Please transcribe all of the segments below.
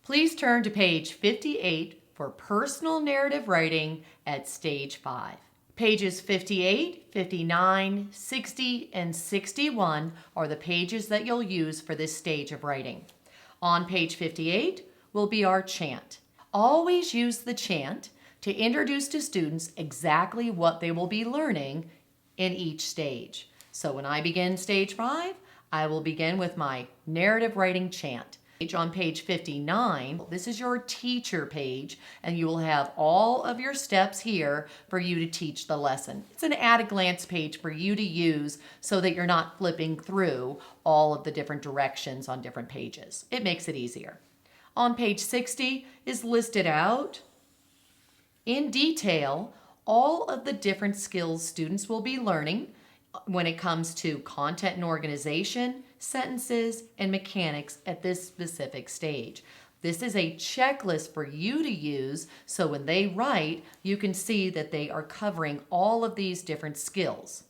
Please turn to page 58 for personal narrative writing at stage 5. Pages 58, 59, 60, and 61 are the pages that you'll use for this stage of writing. On page 58 will be our chant. Always use the chant to introduce to students exactly what they will be learning in each stage. So when I begin stage 5, I will begin with my narrative writing chant. On page 59, this is your teacher page, and you will have all of your steps here for you to teach the lesson. It's an at-a-glance page for you to use so that you're not flipping through all of the different directions on different pages. It makes it easier. On page 60 is listed out in detail all of the different skills students will be learning when it comes to content and organization, sentences, and mechanics at this specific stage. This is a checklist for you to use so when they write, you can see that they are covering all of these different skills.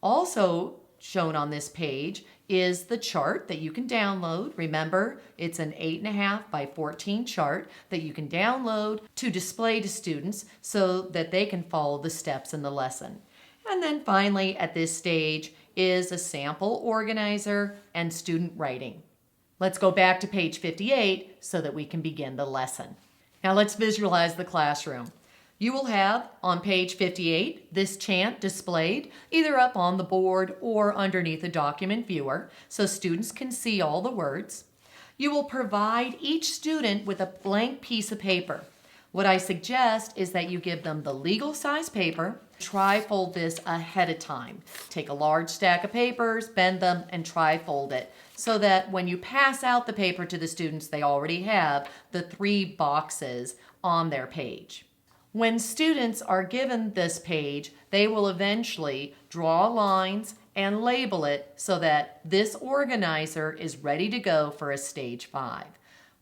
Also shown on this page is the chart that you can download. Remember, it's an 8.5 by 14 chart that you can download to display to students so that they can follow the steps in the lesson. And then finally, at this stage, is a sample organizer and student writing. Let's go back to page 58 so that we can begin the lesson. Now let's visualize the classroom. You will have on page 58 this chant displayed either up on the board or underneath a document viewer so students can see all the words. You will provide each student with a blank piece of paper. What I suggest is that you give them the legal size paper. Tri-fold this ahead of time. Take a large stack of papers, bend them, and tri-fold it so that when you pass out the paper to the students, they already have the 3 boxes on their page. When students are given this page, they will eventually draw lines and label it so that this organizer is ready to go for a stage 5.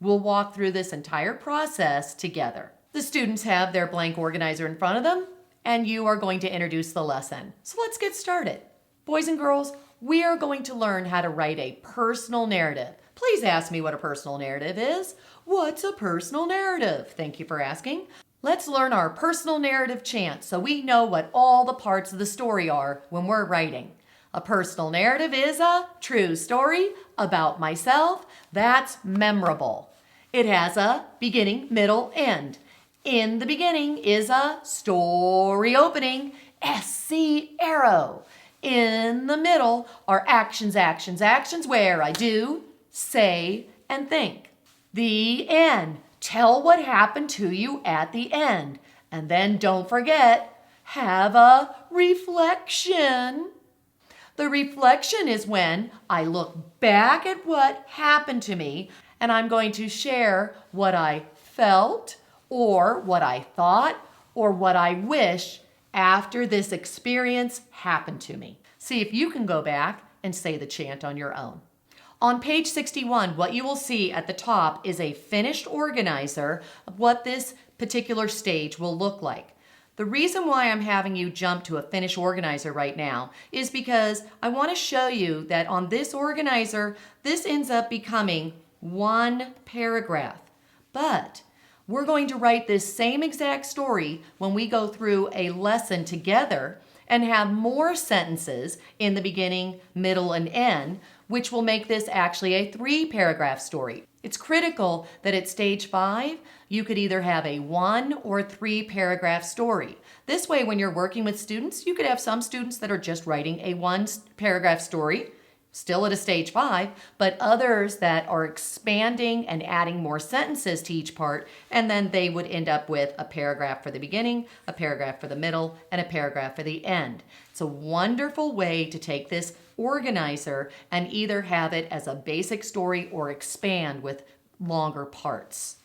We'll walk through this entire process together. The students have their blank organizer in front of them, and you are going to introduce the lesson. So let's get started. Boys and girls, we are going to learn how to write a personal narrative. Please ask me what a personal narrative is. What's a personal narrative? Thank you for asking. Let's learn our personal narrative chant so we know what all the parts of the story are when we're writing. A personal narrative is a true story about myself that's memorable. It has a beginning, middle, end. In the beginning is a story opening, SC arrow. In the middle are actions, actions, actions where I do, say, and think. The end. Tell what happened to you at the end. And then don't forget, have a reflection. The reflection is when I look back at what happened to me and I'm going to share what I felt, or what I thought, or what I wish after this experience happened to me. See if you can go back and say the chant on your own. On page 61, what you will see at the top is a finished organizer of what this particular stage will look like. The reason why I'm having you jump to a finished organizer right now is because I want to show you that on this organizer, this ends up becoming 1 paragraph. But we're going to write this same exact story when we go through a lesson together and have more sentences in the beginning, middle, and end, which will make this actually a 3-paragraph story. It's critical that at stage 5, you could either have a 1 or 3-paragraph story. This way, when you're working with students, you could have some students that are just writing a 1-paragraph story, still at a stage 5, but others that are expanding and adding more sentences to each part, and then they would end up with a paragraph for the beginning, a paragraph for the middle, and a paragraph for the end. It's a wonderful way to take this organizer and either have it as a basic story or expand with longer parts.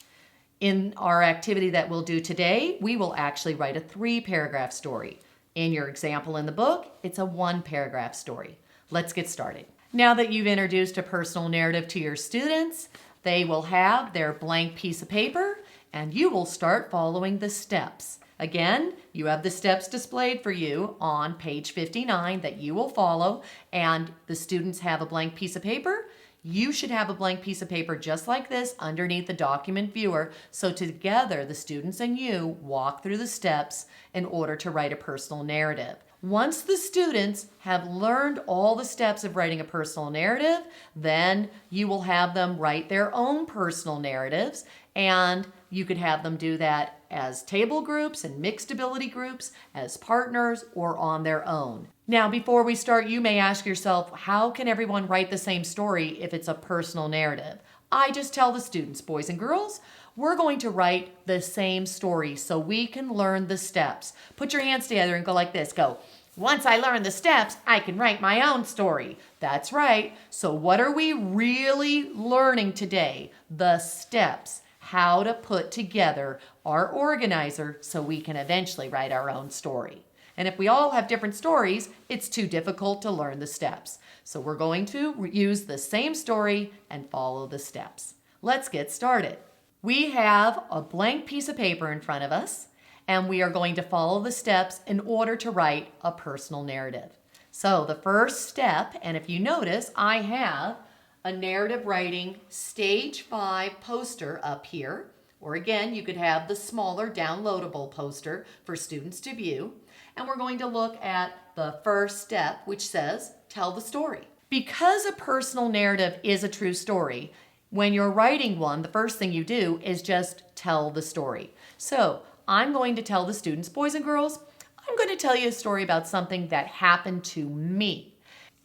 In our activity that we'll do today, we will actually write a 3-paragraph story. In your example in the book, it's a 1-paragraph story. Let's get started. Now that you've introduced a personal narrative to your students, they will have their blank piece of paper and you will start following the steps. Again, you have the steps displayed for you on page 59 that you will follow, and the students have a blank piece of paper. You should have a blank piece of paper just like this underneath the document viewer, so together the students and you walk through the steps in order to write a personal narrative. Once the students have learned all the steps of writing a personal narrative, then you will have them write their own personal narratives, and you could have them do that as table groups and mixed ability groups, as partners, or on their own. Now, before we start, you may ask yourself, how can everyone write the same story if it's a personal narrative? I just tell the students, boys and girls, we're going to write the same story so we can learn the steps. Put your hands together and go like this. Go. Once I learn the steps, I can write my own story. That's right. So what are we really learning today? The steps. How to put together our organizer so we can eventually write our own story. And if we all have different stories, it's too difficult to learn the steps. So we're going to use the same story and follow the steps. Let's get started. We have a blank piece of paper in front of us, and we are going to follow the steps in order to write a personal narrative. So the first step, and if you notice, I have a narrative writing stage 5 poster up here, or again, you could have the smaller downloadable poster for students to view. And we're going to look at the first step, which says, tell the story. Because a personal narrative is a true story, when you're writing one, the first thing you do is just tell the story. So I'm going to tell the students, boys and girls, I'm going to tell you a story about something that happened to me.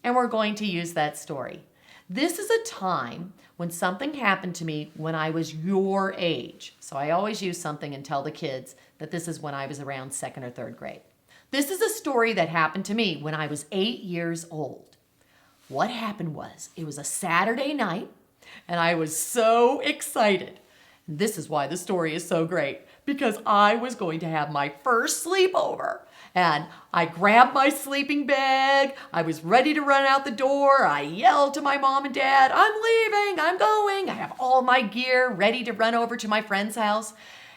And we're going to use that story. This is a time when something happened to me when I was your age. So I always use something and tell the kids that this is when I was around 2nd or 3rd grade. This is a story that happened to me when I was 8 years old. What happened was, it was a Saturday night, and I was so excited. This is why the story is so great, because I was going to have my first sleepover. And I grabbed my sleeping bag. I was ready to run out the door. I yelled to my mom and dad, I'm leaving, I'm going. I have all my gear ready to run over to my friend's house.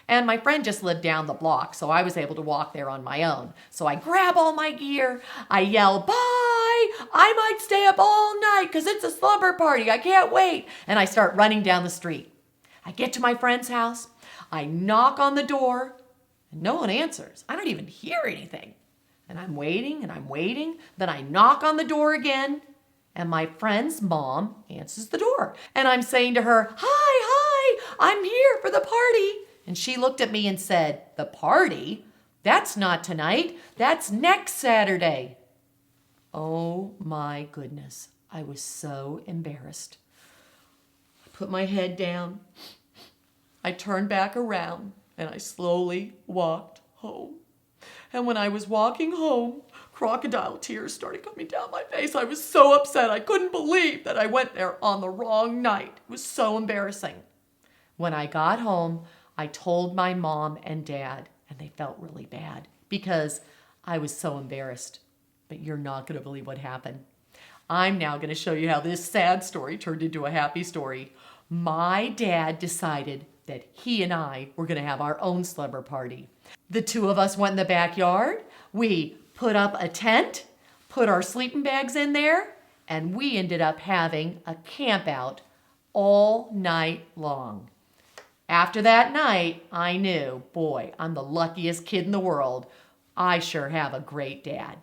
And my friend just lived down the block, so I was able to walk there on my own. So I grab all my gear. I yell, bye! I might stay up all night because it's a slumber party. I can't wait. And I start running down the street. I get to my friend's house. I knock on the door. And no one answers. I don't even hear anything. And I'm waiting and I'm waiting. Then I knock on the door again. And my friend's mom answers the door. And I'm saying to her, hi, I'm here for the party. And she looked at me and said, the party? That's not tonight. That's next Saturday. Oh my goodness. I was so embarrassed. I put my head down. I turned back around and I slowly walked home. And when I was walking home, crocodile tears started coming down my face. I was so upset. I couldn't believe that I went there on the wrong night. It was so embarrassing. When I got home, I told my mom and dad, and they felt really bad because I was so embarrassed. But you're not going to believe what happened. I'm now going to show you how this sad story turned into a happy story. My dad decided that he and I were going to have our own slumber party. The two of us went in the backyard. We put up a tent, put our sleeping bags in there, and we ended up having a camp out all night long. After that night, I knew, boy, I'm the luckiest kid in the world. I sure have a great dad.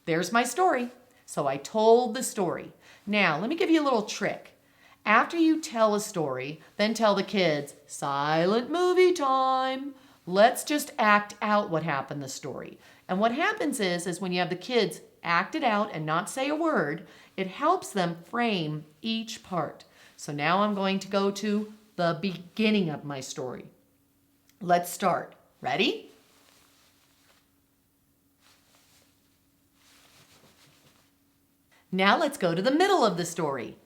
There's my story. So I told the story. Now, let me give you a little trick. After you tell a story, then tell the kids, silent movie time. Let's just act out what happened in the story. And what happens is when you have the kids act it out and not say a word, it helps them frame each part. So now I'm going to go to the beginning of my story. Let's start. Ready? Now let's go to the middle of the story.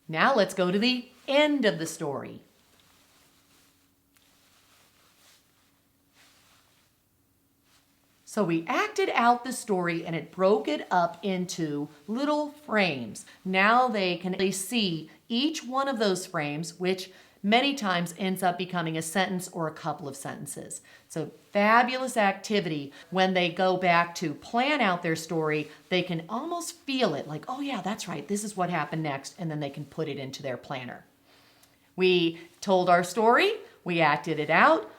Now let's go to the end of the story. So we acted out the story and it broke it up into little frames. Now they can see each one of those frames, which many times ends up becoming a sentence or a couple of sentences. So fabulous activity. When they go back to plan out their story, they can almost feel it like, oh yeah, that's right, this is what happened next, and then they can put it into their planner. We told our story, we acted it out.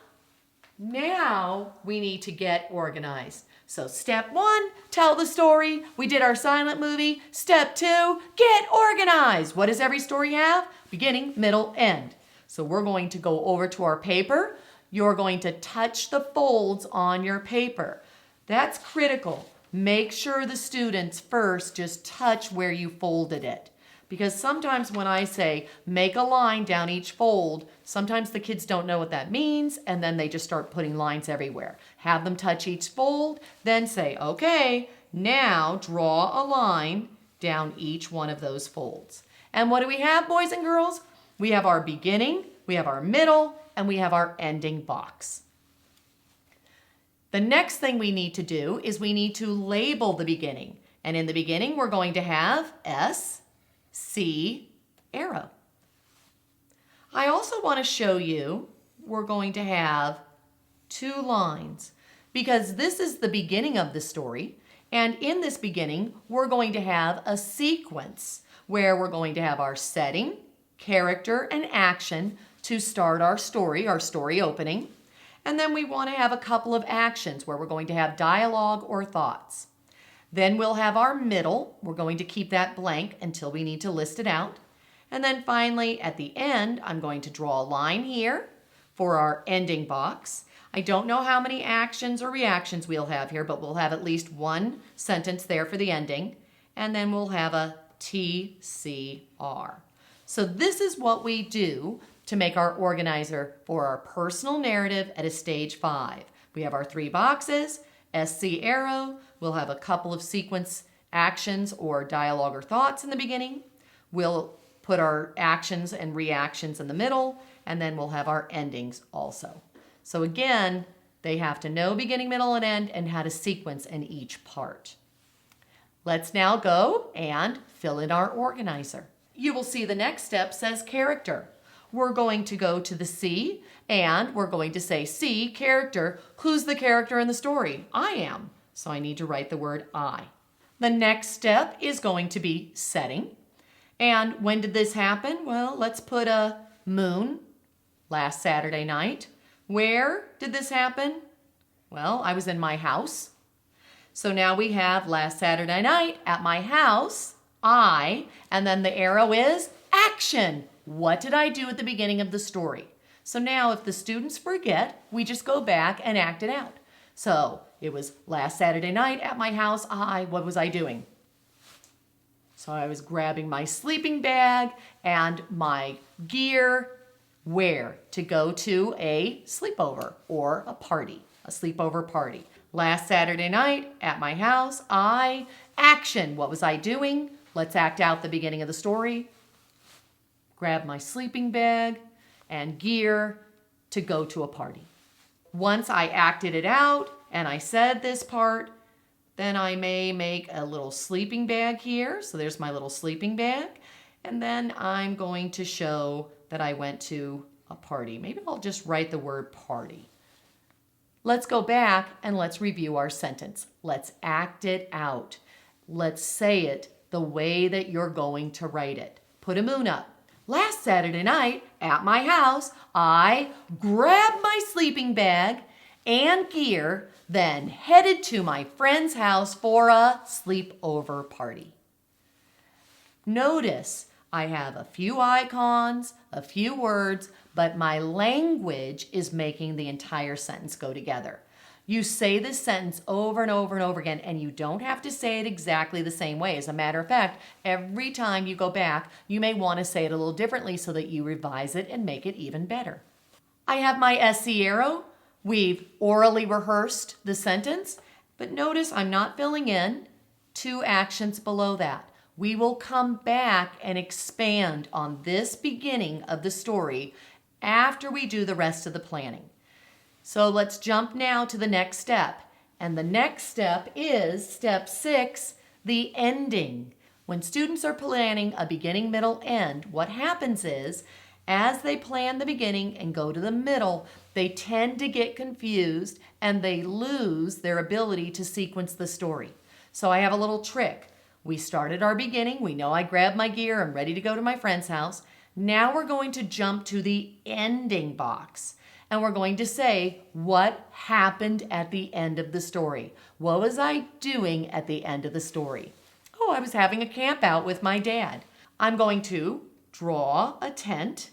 Now we need to get organized. So step 1, tell the story. We did our silent movie. Step 2, get organized. What does every story have? Beginning, middle, end. So we're going to go over to our paper. You're going to touch the folds on your paper. That's critical. Make sure the students first just touch where you folded it. Because sometimes when I say make a line down each fold, sometimes the kids don't know what that means, and then they just start putting lines everywhere. Have them touch each fold, then say, okay, now draw a line down each one of those folds. And what do we have, boys and girls? We have our beginning, we have our middle, and we have our ending box. The next thing we need to do is we need to label the beginning. And in the beginning, we're going to have S, C, arrow. I also want to show you we're going to have 2 lines because this is the beginning of the story, and in this beginning we're going to have a sequence where we're going to have our setting, character, and action to start our story opening, and then we want to have a couple of actions where we're going to have dialogue or thoughts. Then we'll have our middle. We're going to keep that blank until we need to list it out. And then finally, at the end, I'm going to draw a line here for our ending box. I don't know how many actions or reactions we'll have here, but we'll have at least 1 sentence there for the ending. And then we'll have a TCR. So this is what we do to make our organizer for our personal narrative at a stage 5. We have our 3 boxes, SC arrow. We'll have a couple of sequence actions or dialogue or thoughts in the beginning. We'll put our actions and reactions in the middle, and then we'll have our endings also. So again, they have to know beginning, middle, and end and how to sequence in each part. Let's now go and fill in our organizer. You will see the next step says character. We're going to go to the C, and we're going to say C, character. Who's the character in the story? I am. So I need to write the word I. The next step is going to be setting. And when did this happen? Well, let's put a moon, last Saturday night. Where did this happen? Well, I was in my house. So now we have last Saturday night at my house, I, and then the arrow is action. What did I do at the beginning of the story? So now if the students forget, we just go back and act it out. So it was last Saturday night at my house, what was I doing? So I was grabbing my sleeping bag and my gear. Where? To go to a sleepover or a party, a sleepover party. Last Saturday night at my house, action. What was I doing? Let's act out the beginning of the story. Grab my sleeping bag and gear to go to a party. Once I acted it out and I said this part, then I may make a little sleeping bag here. So there's my little sleeping bag. And then I'm going to show that I went to a party. Maybe I'll just write the word party. Let's go back and let's review our sentence. Let's act it out. Let's say it the way that you're going to write it. Put a moon up. Last Saturday night at my house, I grabbed my sleeping bag and gear, then headed to my friend's house for a sleepover party. Notice I have a few icons, a few words, but my language is making the entire sentence go together. You say this sentence over and over and over again, and you don't have to say it exactly the same way. As a matter of fact, every time you go back, you may want to say it a little differently so that you revise it and make it even better. I have my SC arrow. We've orally rehearsed the sentence, but notice I'm not filling in 2 actions below that. We will come back and expand on this beginning of the story after we do the rest of the planning. So let's jump now to the next step. And the next step is step 6, the ending. When students are planning a beginning, middle, end, what happens is, as they plan the beginning and go to the middle, they tend to get confused and they lose their ability to sequence the story. So I have a little trick. We started our beginning. We know I grabbed my gear. I'm ready to go to my friend's house. Now we're going to jump to the ending box. And we're going to say what happened at the end of the story. What was I doing at the end of the story? Oh, I was having a camp out with my dad. I'm going to draw a tent.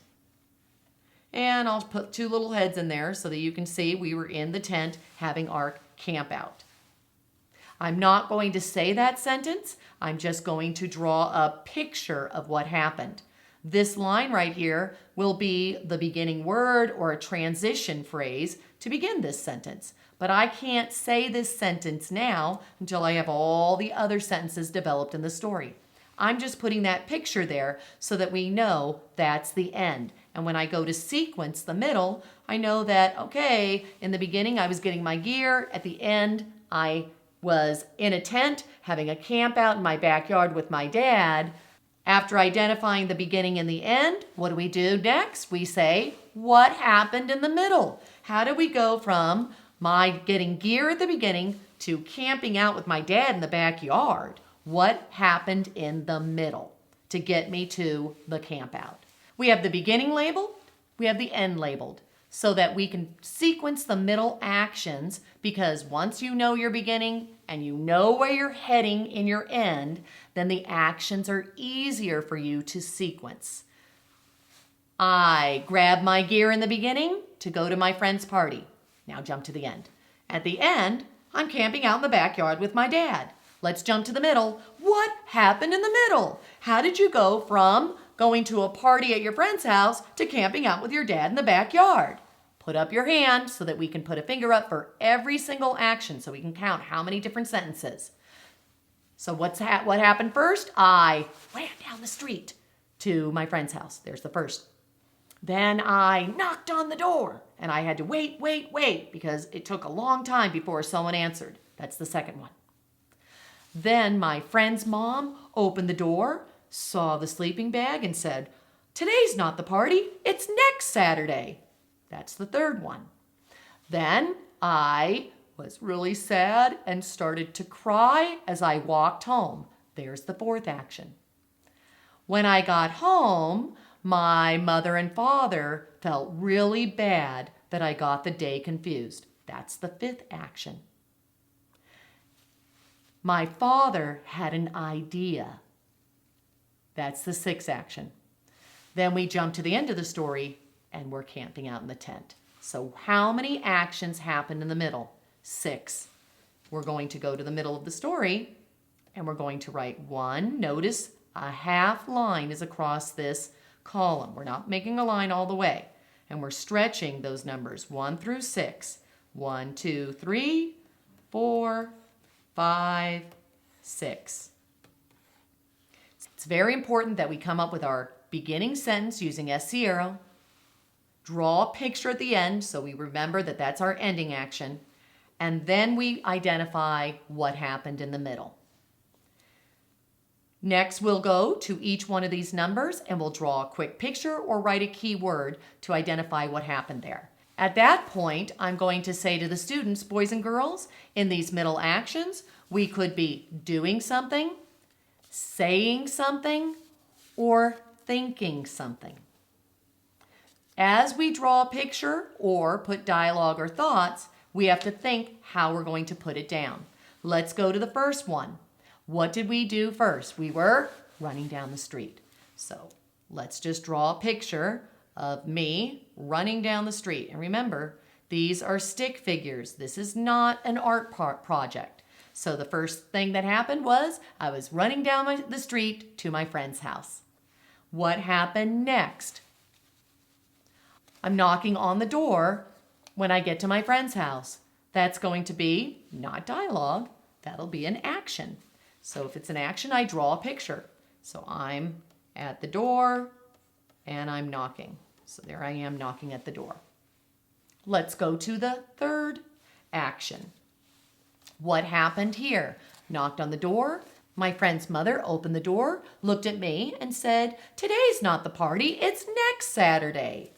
And I'll put 2 little heads in there so that you can see we were in the tent having our camp out. I'm not going to say that sentence. I'm just going to draw a picture of what happened. This line right here will be the beginning word or a transition phrase to begin this sentence. But I can't say this sentence now until I have all the other sentences developed in the story. I'm just putting that picture there so that we know that's the end. And when I go to sequence the middle, I know that, okay, in the beginning I was getting my gear. At the end, I was in a tent having a camp out in my backyard with my dad. After identifying the beginning and the end, what do we do next? We say, what happened in the middle? How do we go from my getting gear at the beginning to camping out with my dad in the backyard? What happened in the middle to get me to the camp out? We have the beginning labeled, we have the end labeled, so that we can sequence the middle actions, because once you know your beginning and you know where you're heading in your end, then the actions are easier for you to sequence. I grab my gear in the beginning to go to my friend's party. Now jump to the end. At the end, I'm camping out in the backyard with my dad. Let's jump to the middle. What happened in the middle? How did you go from going to a party at your friend's house to camping out with your dad in the backyard? Put up your hand so that we can put a finger up for every single action so we can count how many different sentences. So what happened first? I ran down the street to my friend's house. There's the first. Then I knocked on the door and I had to wait because it took a long time before someone answered. That's the second one. Then my friend's mom opened the door, saw the sleeping bag, and said, "Today's not the party, it's next Saturday." That's the third one. Then I was really sad and started to cry as I walked home. There's the fourth action. When I got home, my mother and father felt really bad that I got the day confused. That's the fifth action. My father had an idea. That's the sixth action. Then we jump to the end of the story and we're camping out in the tent. So how many actions happened in the middle? 6. We're going to go to the middle of the story and we're going to write 1. Notice a half line is across this column. We're not making a line all the way. And we're stretching those numbers 1 through 6. 1, 2, 3, 4, 5, 6. It's very important that we come up with our beginning sentence using SC arrow, draw a picture at the end so we remember that that's our ending action, and then we identify what happened in the middle. Next, we'll go to each one of these numbers and we'll draw a quick picture or write a key word to identify what happened there. At that point, I'm going to say to the students, boys and girls, in these middle actions, we could be doing something, saying something, or thinking something. As we draw a picture or put dialogue or thoughts, we have to think how we're going to put it down. Let's go to the first one. What did we do first? We were running down the street. So let's just draw a picture of me running down the street. And remember, these are stick figures. This is not an art project. So the first thing that happened was I was running down the street to my friend's house. What happened next? I'm knocking on the door when I get to my friend's house. That's going to be not dialogue. That'll be an action. So if it's an action, I draw a picture. So I'm at the door and I'm knocking. So there I am knocking at the door. Let's go to the third action. What happened here? Knocked on the door. My friend's mother opened the door, looked at me, and said, "Today's not the party, it's next Saturday."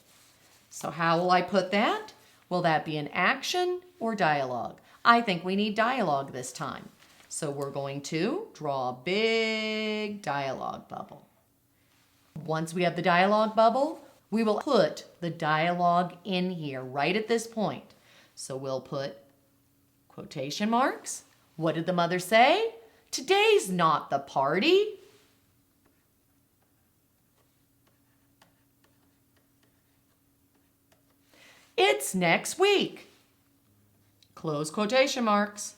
So how will I put that? Will that be an action or dialogue? I think we need dialogue this time. So we're going to draw a big dialogue bubble. Once we have the dialogue bubble, we will put the dialogue in here right at this point. So we'll put quotation marks. What did the mother say? Today's not the party. It's next week. Close quotation marks.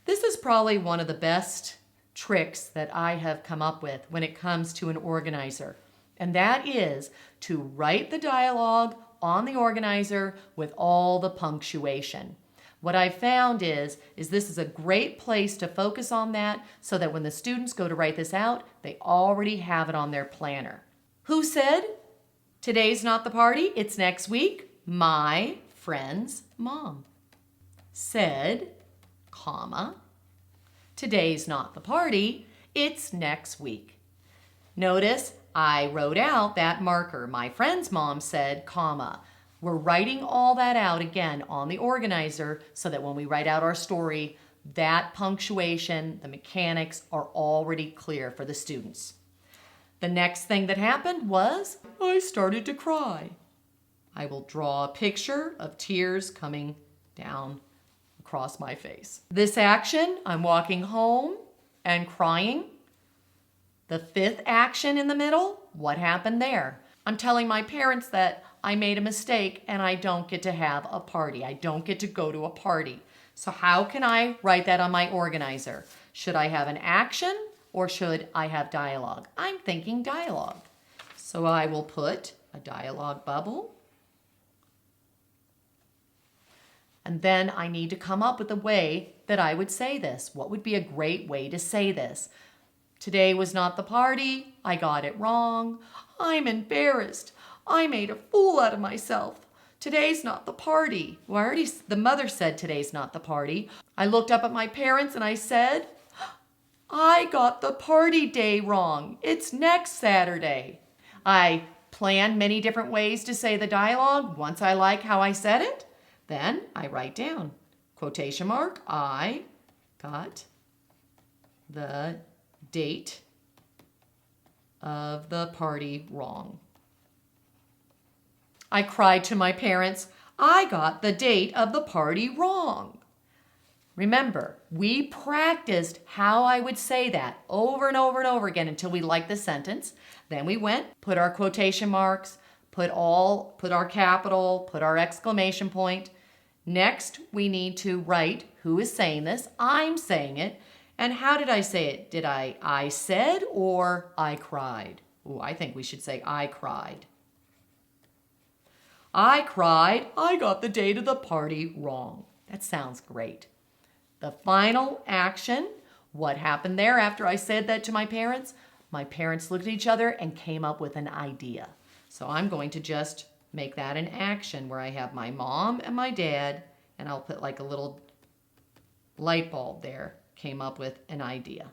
This is probably one of the best tricks that I have come up with when it comes to an organizer. And that is to write the dialogue on the organizer with all the punctuation. What I've found is this is a great place to focus on that so that when the students go to write this out, they already have it on their planner. Who said, "Today's not the party, it's next week"? My friend's mom said, comma, "Today's not the party, it's next week." Notice I wrote out that marker. My friend's mom said, comma. We're writing all that out again on the organizer so that when we write out our story, that punctuation, the mechanics are already clear for the students. The next thing that happened was I started to cry. I will draw a picture of tears coming down across my face. This action, I'm walking home and crying. The fifth action in the middle, what happened there? I'm telling my parents that I made a mistake and I don't get to have a party. I don't get to go to a party. So how can I write that on my organizer? Should I have an action or should I have dialogue? I'm thinking dialogue. So I will put a dialogue bubble. And then I need to come up with a way that I would say this. What would be a great way to say this? Today was not the party. I got it wrong. I'm embarrassed. I made a fool out of myself. Today's not the party. Well, the mother said today's not the party. I looked up at my parents and I said, I got the party day wrong. It's next Saturday. I planned many different ways to say the dialogue. Once I like how I said it, then I write down, quotation mark, I got the date of the party wrong. I cried to my parents, I got the date of the party wrong. Remember, we practiced how I would say that over and over and over again until we liked the sentence. Then we went, put our quotation marks, put our capital, put our exclamation point. Next, we need to write who is saying this. I'm saying it. And how did I say it? Did I said or I cried? Ooh, I think we should say I cried. I cried, I got the date of the party wrong. That sounds great. The final action, what happened there after I said that to my parents? My parents looked at each other and came up with an idea. So I'm going to just make that an action where I have my mom and my dad, and I'll put like a little light bulb there, came up with an idea.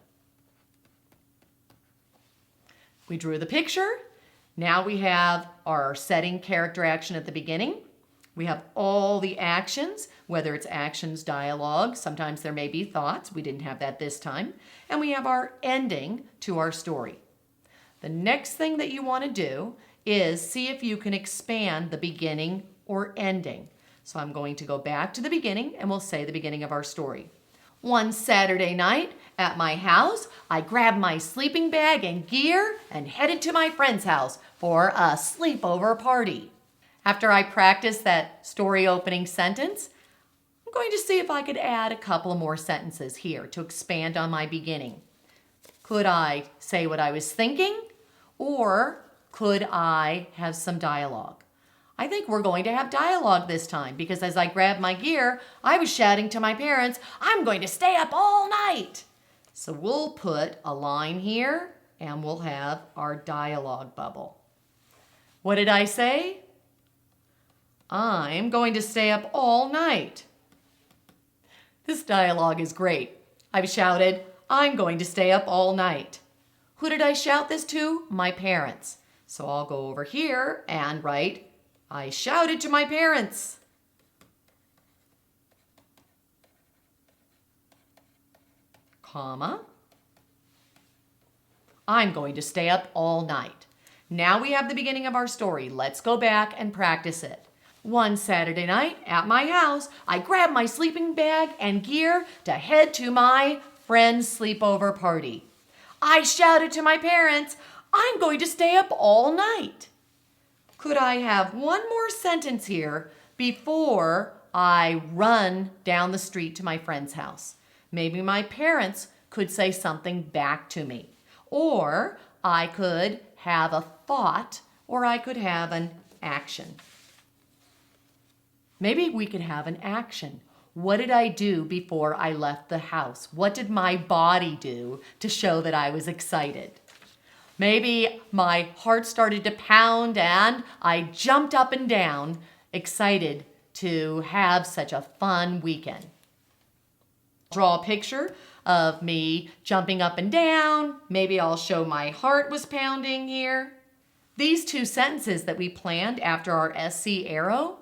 We drew the picture. Now we have our setting character action at the beginning. We have all the actions, whether it's actions, dialogue, sometimes there may be thoughts. We didn't have that this time. And we have our ending to our story. The next thing that you want to do is see if you can expand the beginning or ending. So I'm going to go back to the beginning and we'll say the beginning of our story. One Saturday night at my house, I grabbed my sleeping bag and gear and headed to my friend's house for a sleepover party. After I practiced that story opening sentence, I'm going to see if I could add a couple more sentences here to expand on my beginning. Could I say what I was thinking, or could I have some dialogue? I think we're going to have dialogue this time because as I grabbed my gear, I was shouting to my parents, I'm going to stay up all night. So we'll put a line here and we'll have our dialogue bubble. What did I say? I'm going to stay up all night. This dialogue is great. I've shouted, I'm going to stay up all night. Who did I shout this to? My parents. So I'll go over here and write, I shouted to my parents. Comma. I'm going to stay up all night. Now we have the beginning of our story. Let's go back and practice it. One Saturday night at my house, I grabbed my sleeping bag and gear to head to my friend's sleepover party. I shouted to my parents, I'm going to stay up all night. Could I have one more sentence here before I run down the street to my friend's house? Maybe my parents could say something back to me. Or I could have a thought, or I could have an action. Maybe we could have an action. What did I do before I left the house? What did my body do to show that I was excited? Maybe my heart started to pound and I jumped up and down, excited to have such a fun weekend. Draw a picture of me jumping up and down. Maybe I'll show my heart was pounding here. These two sentences that we planned after our SC arrow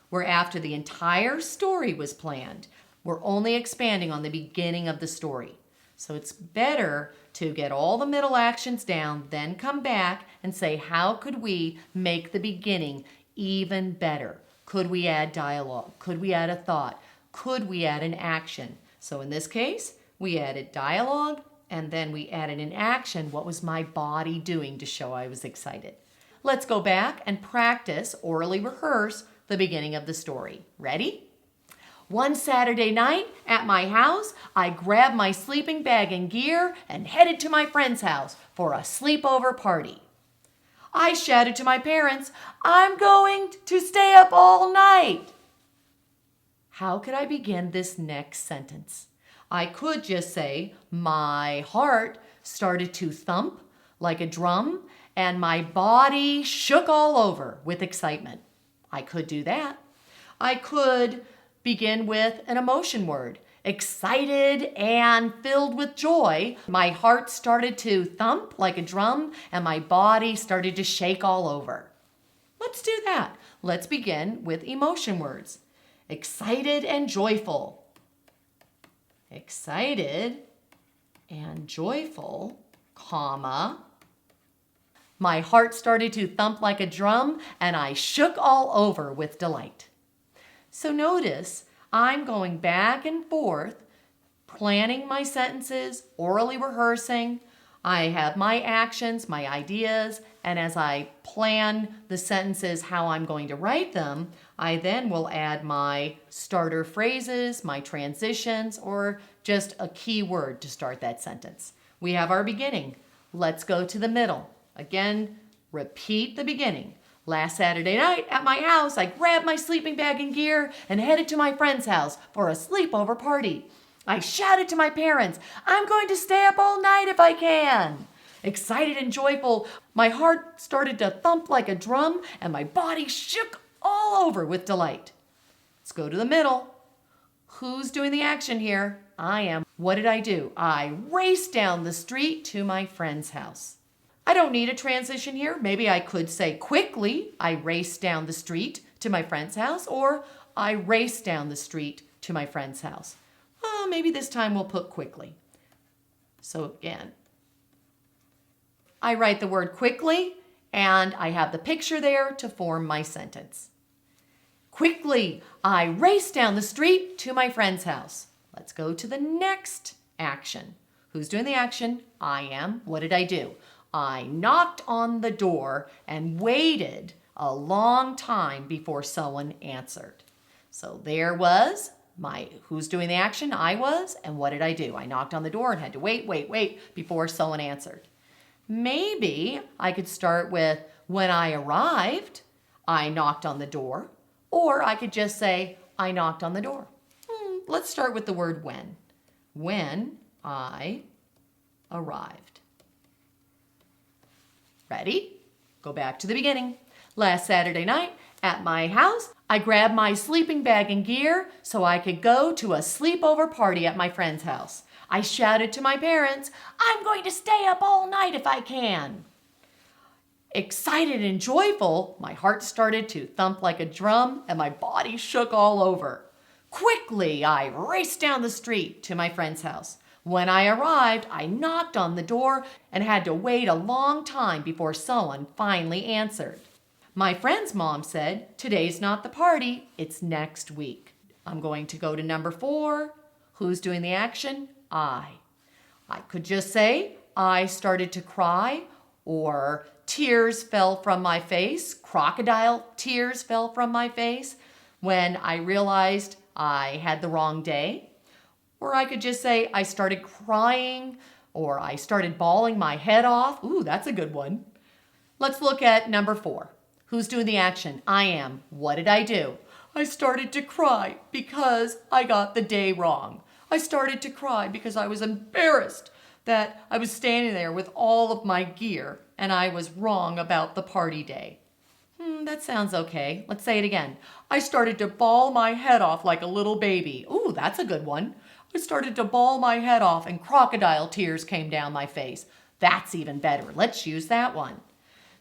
were after the entire story was planned. We're only expanding on the beginning of the story. So it's better to get all the middle actions down, then come back and say, how could we make the beginning even better? Could we add dialogue? Could we add a thought? Could we add an action? So in this case, we added dialogue and then we added an action. What was my body doing to show I was excited? Let's go back and practice, orally rehearse the beginning of the story. Ready? One Saturday night at my house, I grabbed my sleeping bag and gear and headed to my friend's house for a sleepover party. I shouted to my parents, I'm going to stay up all night. How could I begin this next sentence? I could just say, my heart started to thump like a drum and my body shook all over with excitement. I could do that. I could begin with an emotion word. Excited and filled with joy. My heart started to thump like a drum and my body started to shake all over. Let's do that. Let's begin with emotion words. Excited and joyful. Excited and joyful, comma. My heart started to thump like a drum and I shook all over with delight. So notice I'm going back and forth, planning my sentences, orally rehearsing. I have my actions, my ideas, and as I plan the sentences, how I'm going to write them, I then will add my starter phrases, my transitions, or just a key word to start that sentence. We have our beginning. Let's go to the middle. Again, repeat the beginning. Last Saturday night at my house, I grabbed my sleeping bag and gear and headed to my friend's house for a sleepover party. I shouted to my parents, I'm going to stay up all night if I can. Excited and joyful, my heart started to thump like a drum and my body shook all over with delight. Let's go to the middle. Who's doing the action here? I am. What did I do? I raced down the street to my friend's house. I don't need a transition here. Maybe I could say quickly, I raced down the street to my friend's house, or I raced down the street to my friend's house. Maybe this time we'll put quickly. So again, I write the word quickly and I have the picture there to form my sentence. Quickly, I raced down the street to my friend's house. Let's go to the next action. Who's doing the action? I am. What did I do? I knocked on the door and waited a long time before someone answered. So there was who's doing the action? I was. And what did I do? I knocked on the door and had to wait before someone answered. Maybe I could start with when I arrived, I knocked on the door. Or I could just say, I knocked on the door. Let's start with the word when. When I arrived. Ready? Go back to the beginning. Last Saturday night at my house, I grabbed my sleeping bag and gear so I could go to a sleepover party at my friend's house. I shouted to my parents, "I'm going to stay up all night if I can." Excited and joyful, my heart started to thump like a drum and my body shook all over. Quickly, I raced down the street to my friend's house. When I arrived, I knocked on the door and had to wait a long time before someone finally answered. My friend's mom said, "Today's not the party, it's next week." I'm going to go to number 4. Who's doing the action? I could just say, I started to cry, or tears fell from my face, crocodile tears fell from my face when I realized I had the wrong day. Or I could just say, I started crying, or I started bawling my head off. Ooh, that's a good one. Let's look at number 4. Who's doing the action? I am. What did I do? I started to cry because I got the day wrong. I started to cry because I was embarrassed that I was standing there with all of my gear and I was wrong about the party day. That sounds okay. Let's say it again. I started to bawl my head off like a little baby. Ooh, that's a good one. I started to bawl my head off and crocodile tears came down my face. That's even better. Let's use that one.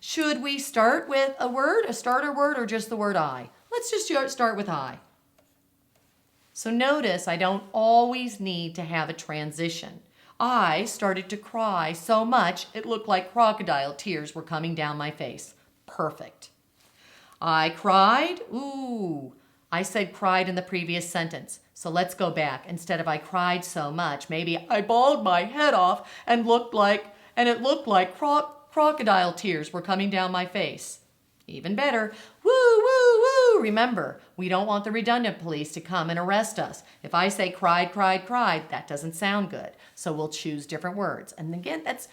Should we start with a word, a starter word, or just the word I? Let's just start with I. So notice I don't always need to have a transition. I started to cry so much it looked like crocodile tears were coming down my face. Perfect. I cried. Ooh, I said cried in the previous sentence. So let's go back. Instead of I cried so much, maybe I bawled my head off and it looked like crocodile tears were coming down my face. Even better. Woo, woo, woo. Remember, we don't want the redundant police to come and arrest us. If I say cried, cried, cried, that doesn't sound good. So we'll choose different words. And again, that's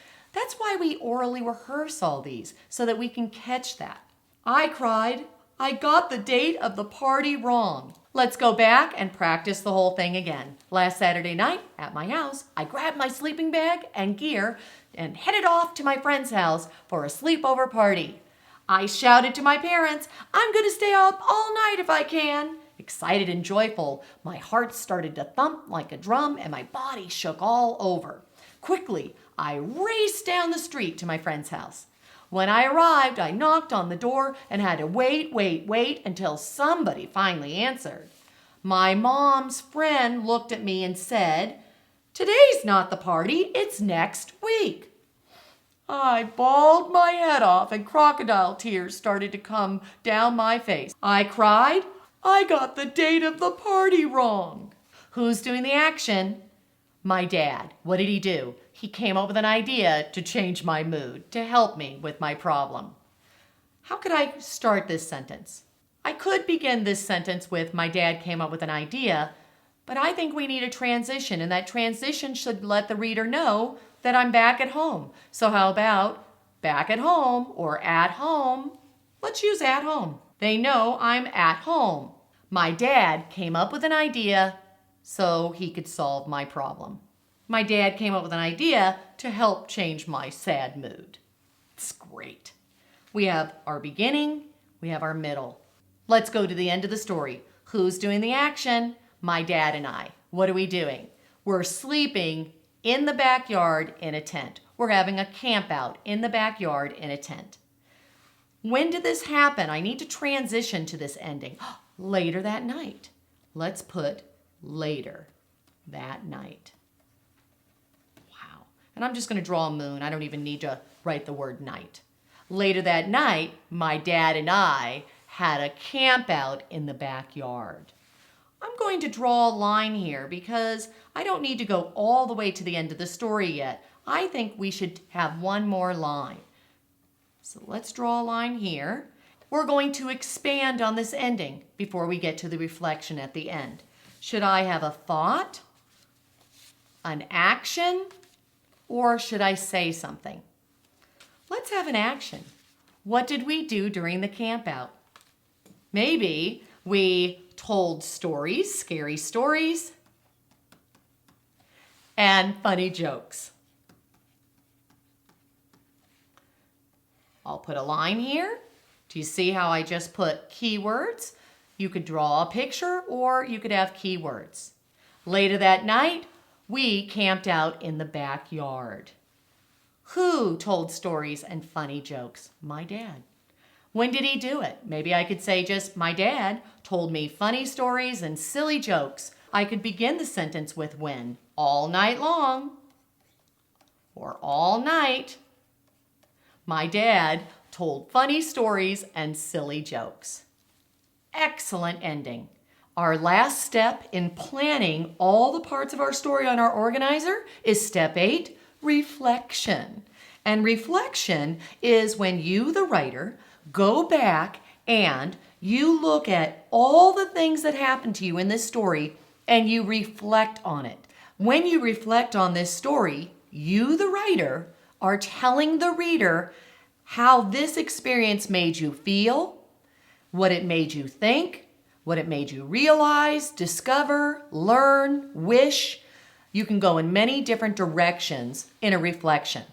why we orally rehearse all these, so that we can catch that. I cried. I got the date of the party wrong. Let's go back and practice the whole thing again. Last Saturday night at my house, I grabbed my sleeping bag and gear and headed off to my friend's house for a sleepover party. I shouted to my parents, "I'm going to stay up all night if I can." Excited and joyful, my heart started to thump like a drum and my body shook all over. Quickly, I raced down the street to my friend's house. When I arrived, I knocked on the door and had to wait until somebody finally answered. My mom's friend looked at me and said, "Today's not the party, it's next week." I bawled my head off and crocodile tears started to come down my face. I cried, "I got the date of the party wrong." Who's doing the action? My dad. What did he do? He came up with an idea to change my mood, to help me with my problem. How could I start this sentence? I could begin this sentence with my dad came up with an idea, but I think we need a transition, and that transition should let the reader know that I'm back at home. So how about back at home or at home? Let's use at home. They know I'm at home. My dad came up with an idea so he could solve my problem. My dad came up with an idea to help change my sad mood. It's great. We have our beginning, we have our middle. Let's go to the end of the story. Who's doing the action? My dad and I. What are we doing? We're sleeping in the backyard in a tent. We're having a camp out in the backyard in a tent. When did this happen? I need to transition to this ending. Later that night. Let's put later that night. Wow. And I'm just going to draw a moon. I don't even need to write the word night. Later that night, my dad and I had a camp out in the backyard. I'm going to draw a line here because I don't need to go all the way to the end of the story yet. I think we should have one more line. So let's draw a line here. We're going to expand on this ending before we get to the reflection at the end. Should I have a thought, an action, or should I say something? Let's have an action. What did we do during the camp out? Maybe we told stories, scary stories, and funny jokes. I'll put a line here. Do you see how I just put keywords? You could draw a picture or you could have keywords. Later that night, we camped out in the backyard. Who told stories and funny jokes? My dad. When did he do it? Maybe I could say just, my dad told me funny stories and silly jokes. I could begin the sentence with when. All night long. Or all night. My dad told funny stories and silly jokes. Excellent ending. Our last step in planning all the parts of our story on our organizer is step 8, reflection. And reflection is when you, the writer, go back and you look at all the things that happened to you in this story and you reflect on it. When you reflect on this story, you, the writer, are telling the reader how this experience made you feel, what it made you think, what it made you realize, discover, learn, wish. You can go in many different directions in a reflection.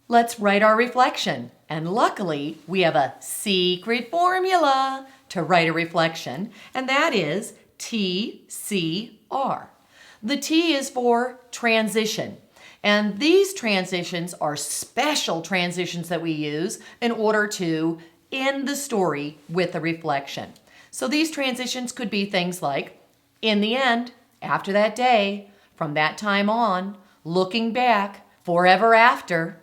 Let's write our reflection. And luckily, we have a secret formula to write a reflection, and that is TCR. The T is for transition. And these transitions are special transitions that we use in order to end the story with a reflection. So these transitions could be things like, in the end, after that day, from that time on, looking back, forever after.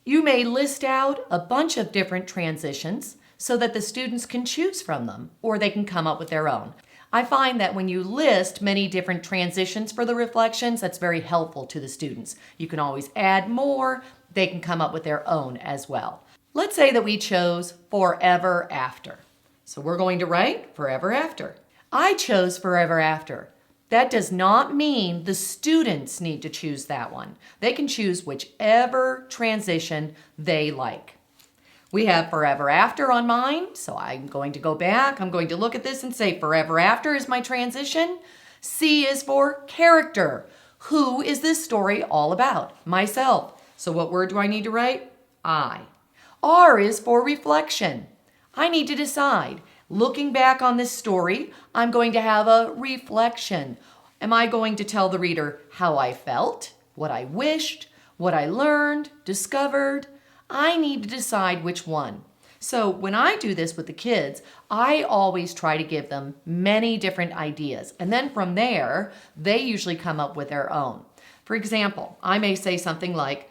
You may list out a bunch of different transitions so that the students can choose from them, or they can come up with their own. I find that when you list many different transitions for the reflections, that's very helpful to the students. You can always add more. They can come up with their own as well. Let's say that we chose forever after. So we're going to write forever after. I chose forever after. That does not mean the students need to choose that one. They can choose whichever transition they like. We have forever after on mine, so I'm going to go back. I'm going to look at this and say forever after is my transition. C is for character. Who is this story all about? Myself. So what word do I need to write? I. R is for reflection. I need to decide. Looking back on this story, I'm going to have a reflection. Am I going to tell the reader how I felt, what I wished, what I learned, discovered? I need to decide which one. So when I do this with the kids, I always try to give them many different ideas. And then from there, they usually come up with their own. For example, I may say something like,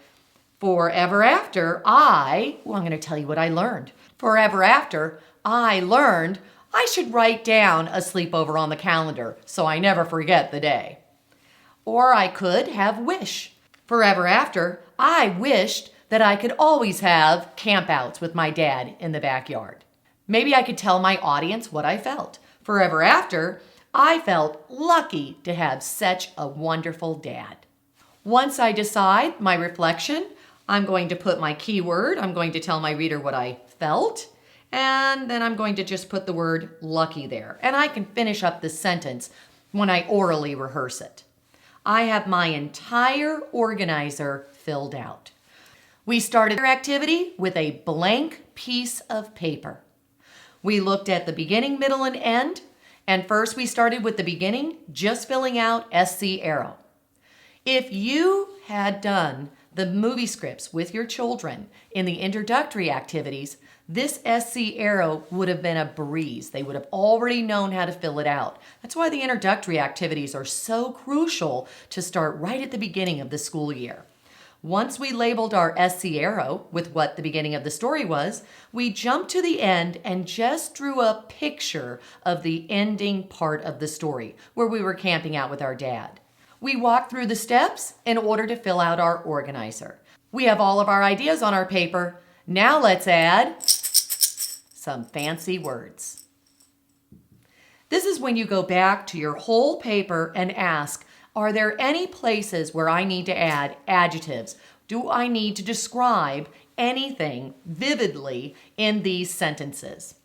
forever after, I'm going to tell you what I learned. Forever after, I learned I should write down a sleepover on the calendar so I never forget the day. Or I could have wish. Forever after, I wished that I could always have campouts with my dad in the backyard. Maybe I could tell my audience what I felt. Forever after, I felt lucky to have such a wonderful dad. Once I decide my reflection, I'm going to put my keyword. I'm going to tell my reader what I felt. And then I'm going to just put the word lucky there. And I can finish up the sentence when I orally rehearse it. I have my entire organizer filled out. We started our activity with a blank piece of paper. We looked at the beginning, middle, and end. And first we started with the beginning, just filling out SC arrow. If you had done the movie scripts with your children in the introductory activities, this SC arrow would have been a breeze. They would have already known how to fill it out. That's why the introductory activities are so crucial to start right at the beginning of the school year. Once we labeled our SC arrow with what the beginning of the story was, we jumped to the end and just drew a picture of the ending part of the story where we were camping out with our dad. We walked through the steps in order to fill out our organizer. We have all of our ideas on our paper. Now let's add some fancy words. This is when you go back to your whole paper and ask, are there any places where I need to add adjectives? Do I need to describe anything vividly in these sentences?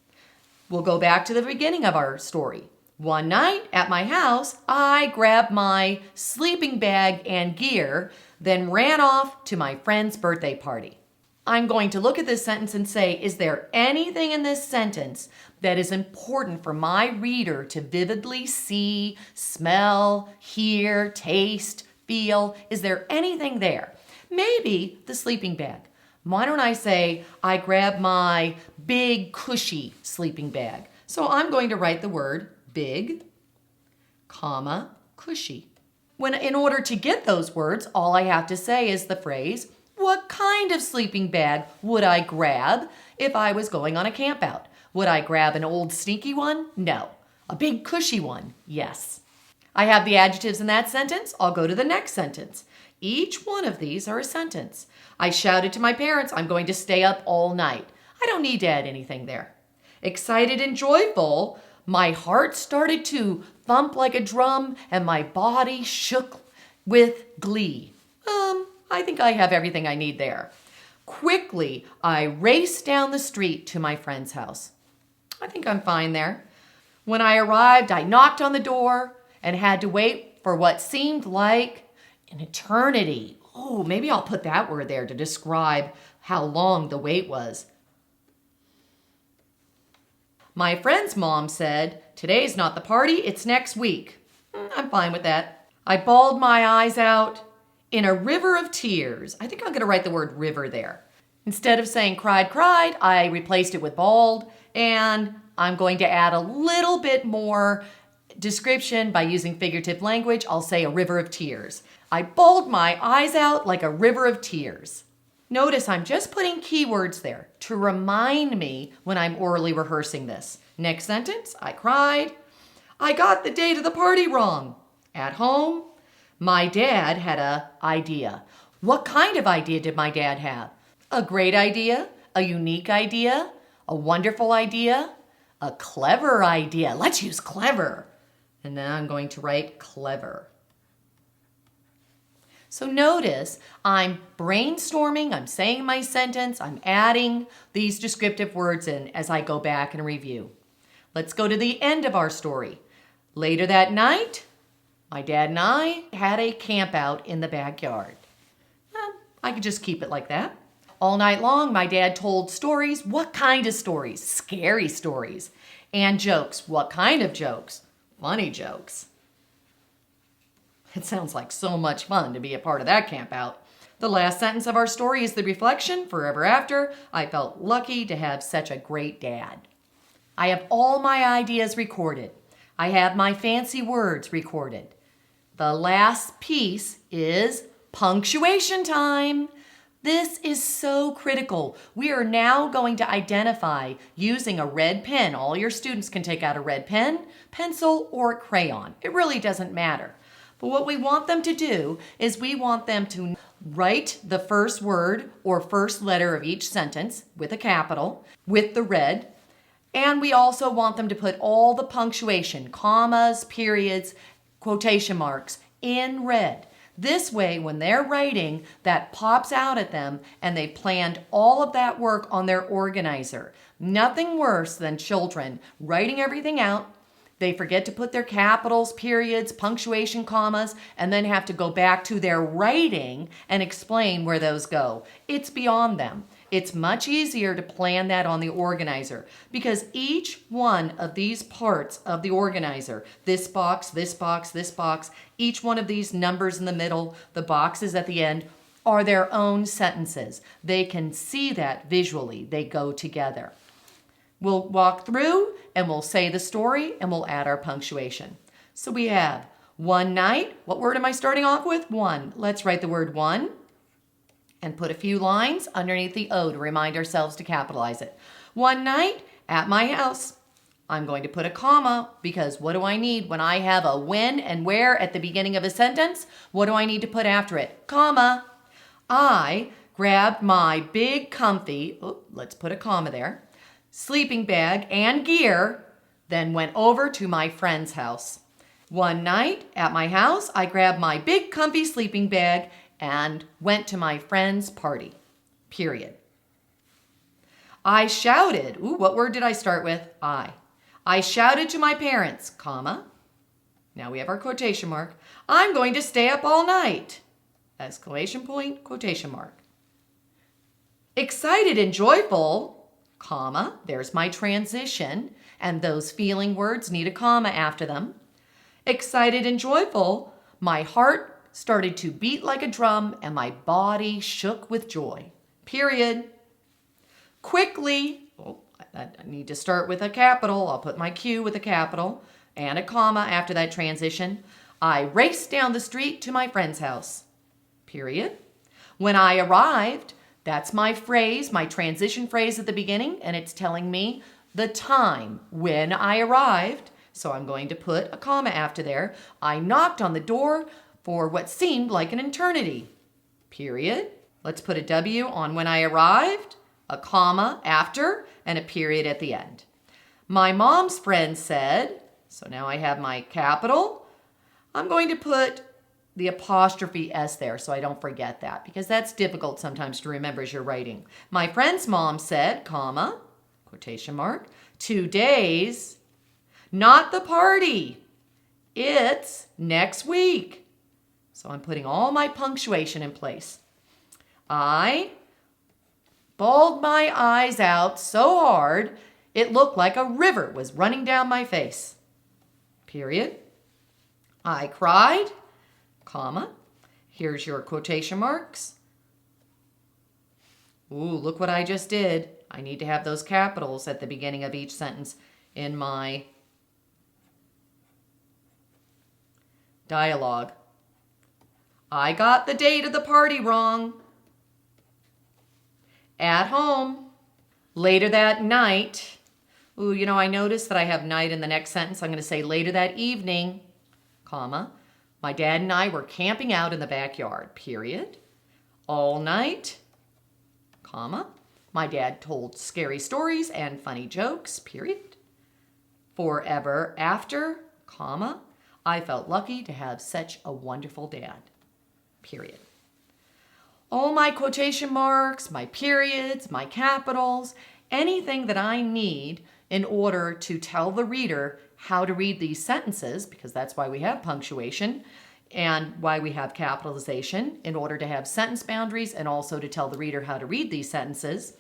We'll go back to the beginning of our story. One night at my house, I grabbed my sleeping bag and gear, then ran off to my friend's birthday party. I'm going to look at this sentence and say, is there anything in this sentence that is important for my reader to vividly see, smell, hear, taste, feel? Is there anything there? Maybe the sleeping bag. Why don't I say, I grabbed my big, cushy sleeping bag. So I'm going to write the word big, comma, cushy. In order to get those words, all I have to say is the phrase, what kind of sleeping bag would I grab if I was going on a camp out? Would I grab an old sneaky one? No. A big cushy one? Yes. I have the adjectives in that sentence. I'll go to the next sentence. Each one of these are a sentence. I shouted to my parents, I'm going to stay up all night. I don't need to add anything there. Excited and joyful, my heart started to thump like a drum and my body shook with glee. I think I have everything I need there. Quickly, I raced down the street to my friend's house. I think I'm fine there. When I arrived, I knocked on the door and had to wait for what seemed like an eternity. Oh, maybe I'll put that word there to describe how long the wait was. My friend's mom said, today's not the party, it's next week. I'm fine with that. I bawled my eyes out in a river of tears. I think I'm going to write the word river there. Instead of saying cried, I replaced it with bawled, and I'm going to add a little bit more description by using figurative language. I'll say a river of tears. I bawled my eyes out like a river of tears. Notice I'm just putting keywords there to remind me when I'm orally rehearsing this. Next sentence, I cried. I got the date of the party wrong. At home, my dad had an idea. What kind of idea did my dad have? A great idea, a unique idea, a wonderful idea, a clever idea. Let's use clever. And then I'm going to write clever. So notice I'm brainstorming, I'm saying my sentence, I'm adding these descriptive words in as I go back and review. Let's go to the end of our story. Later that night, my dad and I had a camp out in the backyard. I could just keep it like that. All night long, my dad told stories. What kind of stories? Scary stories. And jokes. What kind of jokes? Funny jokes. It sounds like so much fun to be a part of that camp out. The last sentence of our story is the reflection. Forever after, I felt lucky to have such a great dad. I have all my ideas recorded. I have my fancy words recorded. The last piece is punctuation time. This is so critical. We are now going to identify using a red pen. All your students can take out a red pen, pencil, or crayon. It really doesn't matter. But what we want them to do is we want them to write the first word or first letter of each sentence with a capital, with the red. And we also want them to put all the punctuation, commas, periods, quotation marks in red. This way, when they're writing, that pops out at them and they planned all of that work on their organizer. Nothing worse than children writing everything out. They forget to put their capitals, periods, punctuation, commas, and then have to go back to their writing and explain where those go. It's beyond them. It's much easier to plan that on the organizer because each one of these parts of the organizer, this box, this box, this box, each one of these numbers in the middle, the boxes at the end, are their own sentences. They can see that visually. They go together. We'll walk through and we'll say the story and we'll add our punctuation. So we have one night. What word am I starting off with? One. Let's write the word one and put a few lines underneath the O to remind ourselves to capitalize it. One night at my house. I'm going to put a comma because what do I need when I have a when and where at the beginning of a sentence? What do I need to put after it? Comma. I grabbed my big comfy, let's put a comma there, sleeping bag and gear, then went over to my friend's house. One night at my house, I grabbed my big comfy sleeping bag and went to my friend's party, period. I shouted, what word did I start with? I shouted to my parents, comma. Now we have our quotation mark. I'm going to stay up all night, exclamation point, quotation mark. Excited and joyful, comma, there's my transition, and those feeling words need a comma after them. Excited and joyful, my heart started to beat like a drum and my body shook with joy. Period. Quickly, I need to start with a capital. I'll put my Q with a capital and a comma after that transition. I raced down the street to my friend's house. Period. When I arrived, that's my phrase, my transition phrase at the beginning, and it's telling me the time when I arrived. So I'm going to put a comma after there. I knocked on the door for what seemed like an eternity. Period. Let's put a W on when I arrived, a comma after, and a period at the end. My mom's friend said, so now I have my capital. I'm going to put the apostrophe S there so I don't forget that, because that's difficult sometimes to remember as you're writing. My friend's mom said, comma, quotation mark, 2 days, not the party. It's next week. So I'm putting all my punctuation in place. I bawled my eyes out so hard it looked like a river was running down my face. Period. I cried, comma. Here's your quotation marks. Ooh, look what I just did. I need to have those capitals at the beginning of each sentence in my dialogue. I got the date of the party wrong. At home. Later that night. Ooh, I noticed that I have night in the next sentence. I'm going to say later that evening, comma. My dad and I were camping out in the backyard, period. All night, comma. My dad told scary stories and funny jokes, period. Forever after, comma. I felt lucky to have such a wonderful dad, period. All my quotation marks, my periods, my capitals, anything that I need in order to tell the reader how to read these sentences, because that's why we have punctuation and why we have capitalization, in order to have sentence boundaries and also to tell the reader how to read these sentences,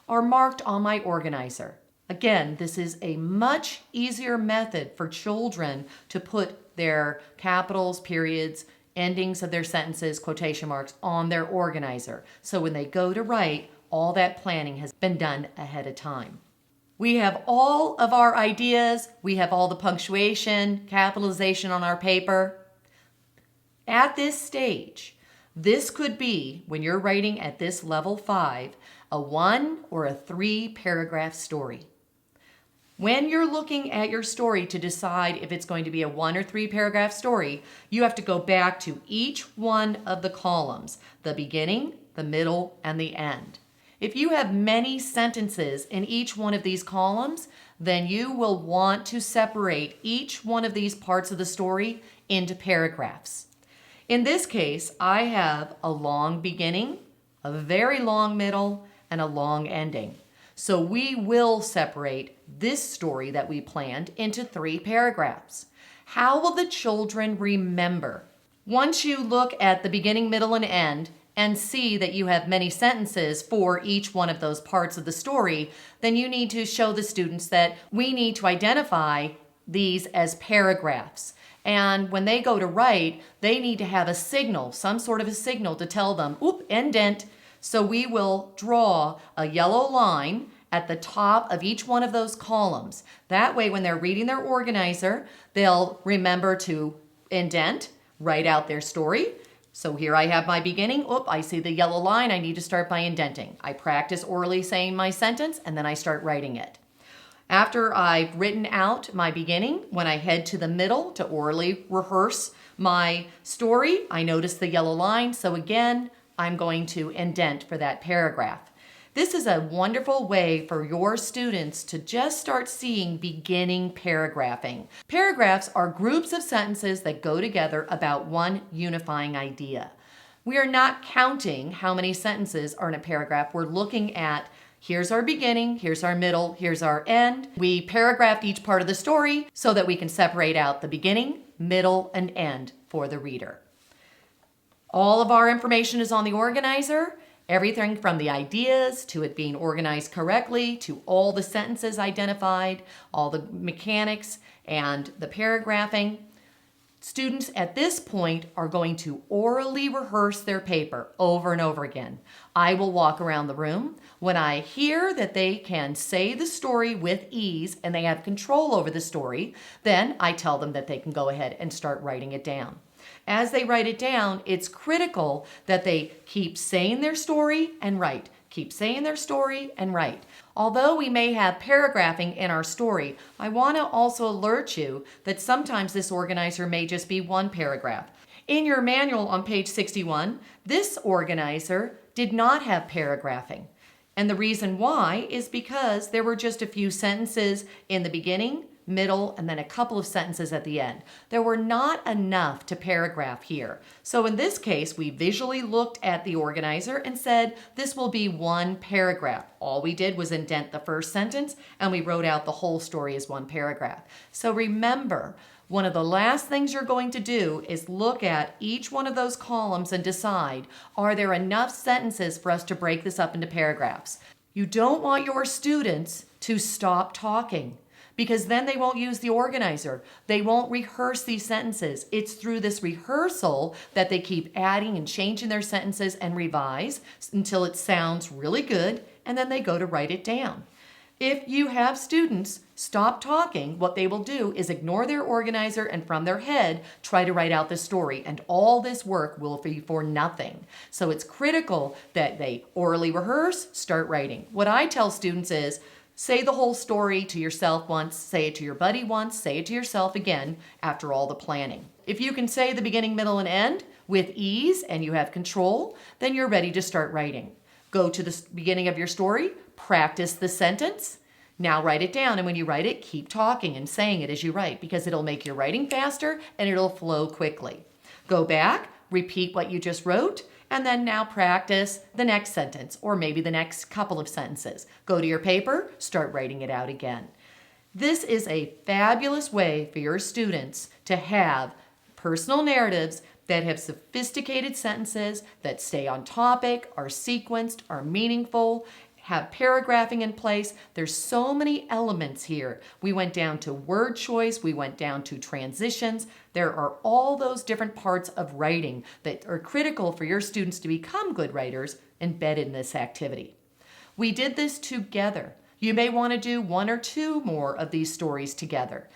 are marked on my organizer. Again, this is a much easier method for children to put their capitals, periods, endings of their sentences, quotation marks on their organizer. So when they go to write, all that planning has been done ahead of time. We have all of our ideas. We have all the punctuation, capitalization on our paper. At this stage, this could be, when you're writing at this level 5, a 1 or a 3 paragraph story. When you're looking at your story to decide if it's going to be a 1 or 3 paragraph story, you have to go back to each one of the columns, the beginning, the middle, and the end. If you have many sentences in each one of these columns, then you will want to separate each one of these parts of the story into paragraphs. In this case, I have a long beginning, a very long middle, and a long ending. So we will separate this story that we planned into 3 paragraphs. How will the children remember? Once you look at the beginning, middle, and end and see that you have many sentences for each one of those parts of the story, then you need to show the students that we need to identify these as paragraphs. And when they go to write, they need to have a signal, some sort of a signal to tell them, oop, indent. So we will draw a yellow line at the top of each one of those columns. That way, when they're reading their organizer, they'll remember to indent, write out their story. So here I have my beginning. Oop, I see the yellow line. I need to start by indenting. I practice orally saying my sentence, and then I start writing it. After I've written out my beginning, when I head to the middle to orally rehearse my story, I notice the yellow line. So again, I'm going to indent for that paragraph. This is a wonderful way for your students to just start seeing beginning paragraphing. Paragraphs are groups of sentences that go together about one unifying idea. We are not counting how many sentences are in a paragraph. We're looking at here's our beginning, here's our middle, here's our end. We paragraphed each part of the story so that we can separate out the beginning, middle, and end for the reader. All of our information is on the organizer, Everything from the ideas to it being organized correctly to all the sentences identified, all the mechanics and the paragraphing. Students at this point are going to orally rehearse their paper over and over again. I will walk around the room. When I hear that they can say the story with ease and they have control over the story, then I tell them that they can go ahead and start writing it down. As they write it down, it's critical that they keep saying their story and write. Keep saying their story and write. Although we may have paragraphing in our story, I want to also alert you that sometimes this organizer may just be one paragraph. In your manual on page 61, this organizer did not have paragraphing. And the reason why is because there were just a few sentences in the beginning, middle, and then a couple of sentences at the end. There were not enough to paragraph here. So in this case, we visually looked at the organizer and said, this will be one paragraph. All we did was indent the first sentence and we wrote out the whole story as one paragraph. So remember, one of the last things you're going to do is look at each one of those columns and decide, are there enough sentences for us to break this up into paragraphs? You don't want your students to stop talking, because then they won't use the organizer. They won't rehearse these sentences. It's through this rehearsal that they keep adding and changing their sentences and revise until it sounds really good, and then they go to write it down. If you have students stop talking, what they will do is ignore their organizer and from their head try to write out the story, and all this work will be for nothing. So it's critical that they orally rehearse, start writing. What I tell students is, say the whole story to yourself once, say it to your buddy once, say it to yourself again after all the planning. If you can say the beginning, middle, and end with ease and you have control, then you're ready to start writing. Go to the beginning of your story, practice the sentence, now write it down, and when you write it, keep talking and saying it as you write because it'll make your writing faster and it'll flow quickly. Go back, repeat what you just wrote, and then now practice the next sentence or maybe the next couple of sentences. Go to your paper, start writing it out again. This is a fabulous way for your students to have personal narratives that have sophisticated sentences that stay on topic, are sequenced, are meaningful, have paragraphing in place. There's so many elements here. We went down to word choice, we went down to transitions. There are all those different parts of writing that are critical for your students to become good writers embedded in this activity. We did this together. You may want to do one or two more of these stories together.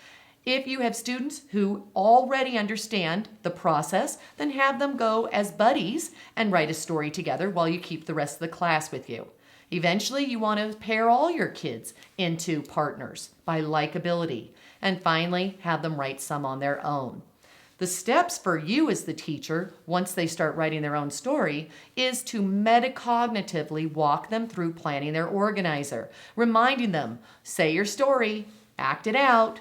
If you have students who already understand the process, then have them go as buddies and write a story together while you keep the rest of the class with you. Eventually, you want to pair all your kids into partners by likability. And finally, have them write some on their own. The steps for you as the teacher, once they start writing their own story, is to metacognitively walk them through planning their organizer, reminding them, say your story, act it out,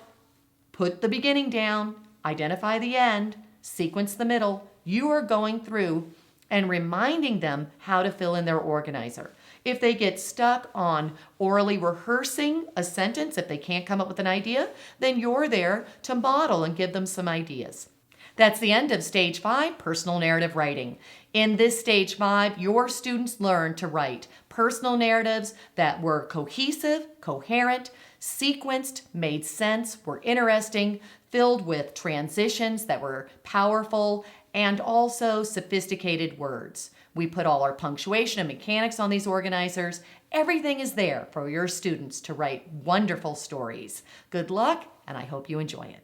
put the beginning down, identify the end, sequence the middle. You are going through and reminding them how to fill in their organizer. If they get stuck on orally rehearsing a sentence, if they can't come up with an idea, then you're there to model and give them some ideas. That's the end of Stage 5, Personal Narrative Writing. In this Stage 5, your students learn to write personal narratives that were cohesive, coherent, sequenced, made sense, were interesting, filled with transitions that were powerful, and also sophisticated words. We put all our punctuation and mechanics on these organizers. Everything is there for your students to write wonderful stories. Good luck, and I hope you enjoy it.